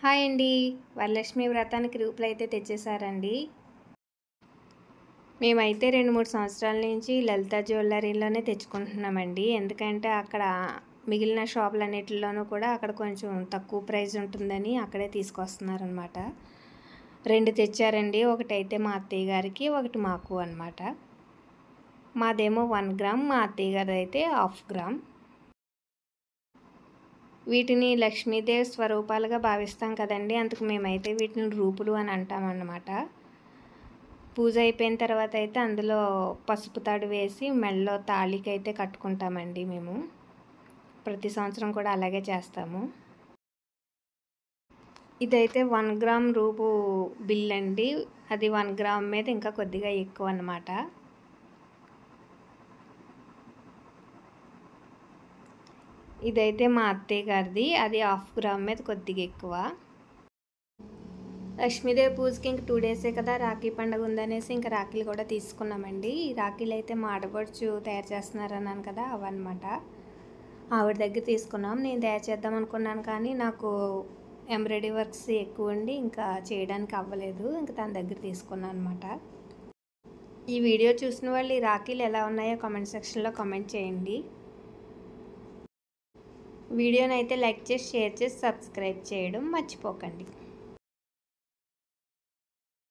Hi అండి. వరలక్ష్మి వ్రతానికి రూపులు అయితే తెచ్చేసారండి. మేమైతే 2-3 సంవత్సరాల నుంచి లలిత జ్యువెలరీలోనే తెచ్చుకుంటున్నామండి. ఎందుకంటే అక్కడ మిగిలిన షాపులన్నిటిలోనూ కూడా అక్కడ కొంచెం తక్కువ ప్రైస్ ఉంటుందని అక్కడే తీసుకొస్తున్నారనమాట. 2 తెచ్చారండి. ఒకటైతే మా అత్తయ్య గారికి, ఒకటి మాకు అనమాట. మాదేమో 1 గ్రామ్, మా అత్తయ్య గారిది అయితే 1/2 గ్రామ్. వీటిని లక్ష్మీదేవి స్వరూపాలుగా భావిస్తాం కదండి. అందుకు మేమైతే వీటిని రూపులు అని అంటామన్నమాట. పూజ అయిపోయిన తర్వాత అయితే అందులో పసుపు తాడు వేసి మెడలో తాళికైతే కట్టుకుంటామండి మేము. ప్రతి సంవత్సరం కూడా అలాగే చేస్తాము. ఇదైతే 1 గ్రామ్ రూపు బిల్ అండి. అది 1 గ్రామ్ మీద ఇంకా కొద్దిగా ఎక్కువ అన్నమాట. ఇదైతే మా అత్తయ్య గారిది. అది 1/2 గ్రామ్ మీద కొద్దిగా ఎక్కువ. లక్ష్మీదేవి పూజకి ఇంక 2 డేసే కదా రాఖీ పండుగ ఉందనేసి ఇంకా రాఖీలు కూడా తీసుకున్నామండి. ఈ రాఖీలు అయితే మా ఆడపడుచు తయారు చేస్తున్నారన్నాను కదా, అవన్నమాట. ఆవిడ దగ్గర తీసుకున్నాం. నేను తయారు చేద్దాం అనుకున్నాను కానీ నాకు ఎంబ్రాయిడరీ వర్క్స్ ఎక్కువ ఉండి ఇంకా చేయడానికి అవ్వలేదు. ఇంకా తన దగ్గర తీసుకున్నాను అనమాట. ఈ వీడియో చూసిన వాళ్ళు ఈ రాఖీలు ఎలా ఉన్నాయో కామెంట్ సెక్షన్లో కామెంట్ చేయండి. వీడియోని అయితే లైక్ చేసి, షేర్ చేసి, సబ్స్క్రైబ్ చేయడం మర్చిపోకండి.